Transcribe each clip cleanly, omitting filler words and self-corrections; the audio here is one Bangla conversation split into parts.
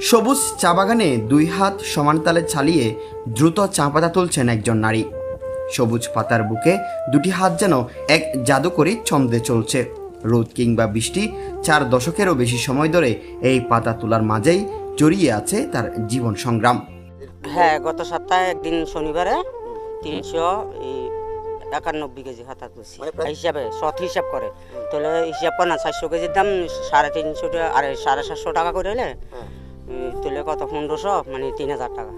সবুজ চা বাগানে দুই হাত সমানতালে চালিয়ে দ্রুত চা পাতা তুলছেন একজন নারী। সবুজ পাতার বুকে দুটি হাত যেন এক জাদুকরী ছন্দে চলছে। রোদ কিংবা বৃষ্টি, 4 দশকেরও বেশি সময় ধরে এই পাতা তোলার মাঝেই জড়িয়ে আছে তার জীবন সংগ্রাম। হ্যাঁ, গত সপ্তাহে একদিন শনিবারে 391 কেজি হাতা তুলছি হিসাবে, শত হিসাব করে তাহলে হিসাব করে না 400 কেজির দাম 350 টাকা আর 750 টাকা করে এলে তুলে কত 1500 মানে 3000 টাকা।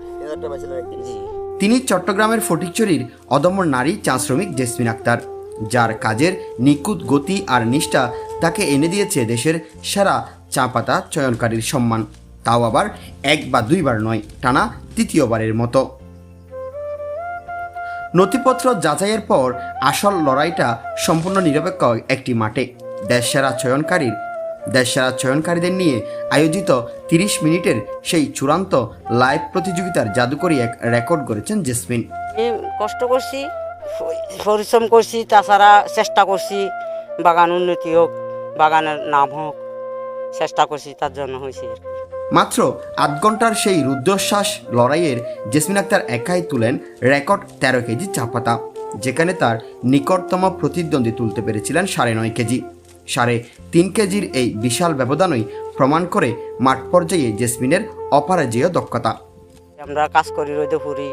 জি, তিনি চট্টগ্রামের ফটিকছড়ির অদম্য নারী চা শ্রমিক জেসমিন আক্তার, যার কাজের নিখুঁত গতি আর নিষ্ঠা তাকে এনে দিয়েছে দেশের সেরা চা পাতা চয়নকারীর সম্মান। তাও আবার 1 বা 2 বার নয়, টানা 3য়বারের মতো। নথিপত্র যাচাইয়ের পর আসল লড়াইটা সম্পূর্ণ নিরপেক্ষ একটি মাঠে দেশসেরা চয়নকারীদের নিয়ে আয়োজিত 30 মিনিটের সেই চূড়ান্ত লাইভ প্রতিযোগিতার জাদুকরী এক রেকর্ড গড়েছেন জেসমিন। কষ্ট করছি, পরিশ্রম করছি, তাছাড়া চেষ্টা করছি বাগান উন্নতি হোক, বাগানের নাম হোক, চেষ্টা করছি, তার জন্য হয়েছে। মাত্র 8 ঘন্টার সেই রুদ্ধশ্বাস লড়াইয়ের জেসমিন আক্তার একাই তুলেন রেকর্ড 13 কেজি চা পাতা, যেখানে তার নিকটতম প্রতিদ্বন্দ্বী তুলতে পেরেছিলেন 9.5 কেজি। 3.5 কেজির এই বিশাল ব্যবধানই প্রমাণ করে মাঠ পর্যায়ে জেসমিনের অপরাজেয় দক্ষতা। আমরা কাজ করি, রোদে ফুরি,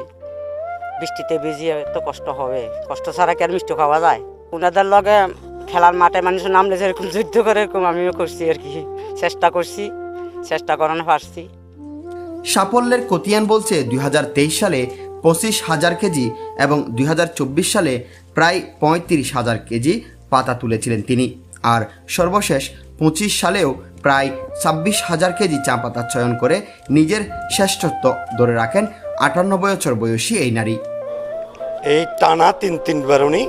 বৃষ্টিতে ভিজিয়ে তো কষ্ট হবে, কষ্ট ছাড়া কি আর মিষ্টি খাওয়া যায়? ওনাদের লগে খেলার মাঠে মানুষ নামলে যেরকম যুদ্ধ করে এরকম আমিও করছি আর কি, চেষ্টা করছি, চেষ্টা করানো পারছি। সাফল্যের খতিয়ান বলছে 2023 সালে 25,000 কেজি এবং 2024 সালে প্রায় 35,000 কেজি পাতা তুলেছিলেন তিনি। আর সর্বশেষ 25 সালেও প্রায় 26,000 কেজি চা পাতা চয়ন করে নিজের শ্রেষ্ঠত্ব ধরে রাখেন 58 বছর বয়সী এই নারী। এই টানা 3বার উনি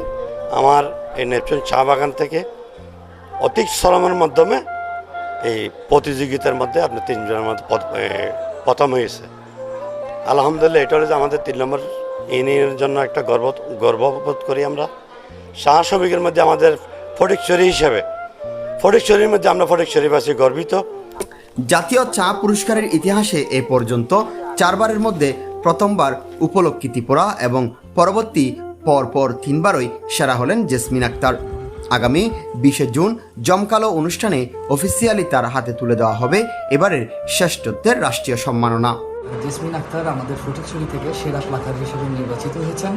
আমার এই নেপচুন চা বাগান থেকে অতি শ্রমের মাধ্যমে এই প্রতিযোগিতার মধ্যে আপনি 3 জনের মধ্যে প্রথম হয়েছে। আলহামদুলিল্লাহ, এটা হলো যে আমাদের 3 নম্বর ইউনিয়নের জন্য একটা গর্ববোধ করি আমরা। চা শ্রমিকের মধ্যে আমাদের ফটিকছড়ি হিসাবে, ফটিকছড়ির মধ্যে আমরা ফটিকছড়িবাসী গর্বিত। জাতীয় চা পুরস্কারের ইতিহাসে এ পর্যন্ত 4 বারের মধ্যে প্রথমবার উপলক্ষী ত্রিপুরা এবং পরবর্তী পরপর 3 বারই সেরা হলেন জেসমিন আক্তার। আগামী 20 জুন জমকালো অনুষ্ঠানে অফিসিয়ালি তার হাতে তুলে দেওয়া হবে এবারের শ্রেষ্ঠত্বের রাষ্ট্রীয় সম্মাননা। জেসমিন আক্তার আমাদের ফটিকছড়ি থেকে সেরা প্লাকার হিসেবে নির্বাচিত হয়েছেন।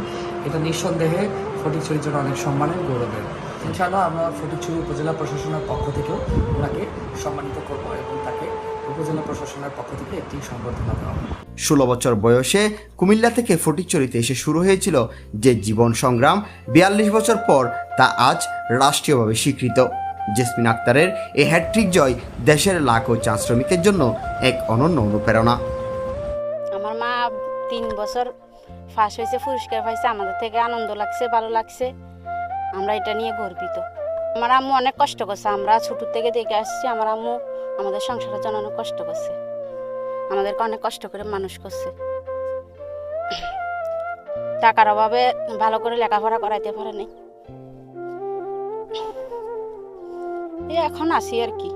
এটা নিঃসন্দেহে ফটিকছড়ির জন্য অনেক সম্মানের, গৌরবের। ইনশাআল্লাহ আমরা ফটিকছড়ি উপজেলা প্রশাসনের পক্ষ থেকেও ওনাকে সম্মানিত করব এবং তাকে উপজেলা প্রশাসনের পক্ষ থেকে একটি সংবর্ধনা দেওয়া হবে। 16 বছর বয়সে কুমিল্লা থেকে ফটিকছড়িতে এসে শুরু হয়েছিল যে জীবন সংগ্রাম, 42 বছর পর তা আজ রাষ্ট্রীয়ভাবে স্বীকৃত। জেসমিন আক্তারের এই হ্যাট্রিক জয় দেশের লাখো চা শ্রমিকের জন্য এক অনন্য অনুপ্রেরণা। আমার মা 3 বছর ফার্স্ট হয়েছে, পুরস্কার পাইছে, আমাদের থেকে আনন্দ লাগছে, ভালো লাগছে, আমরা এটা নিয়ে গর্বিত। আমার আম্মু অনেক কষ্ট করছে, আমরা ছোট থেকে দেখে আসছি। আমার আম্মু আমাদের সংসারের জন্য অনেক কষ্ট করছে, আমাদেরকে অনেক কষ্ট করে মানুষ করছে। টাকার অভাবে ভালো করে লেখাপড়া করাইতে পারে নাই, এখন আসি আর কি।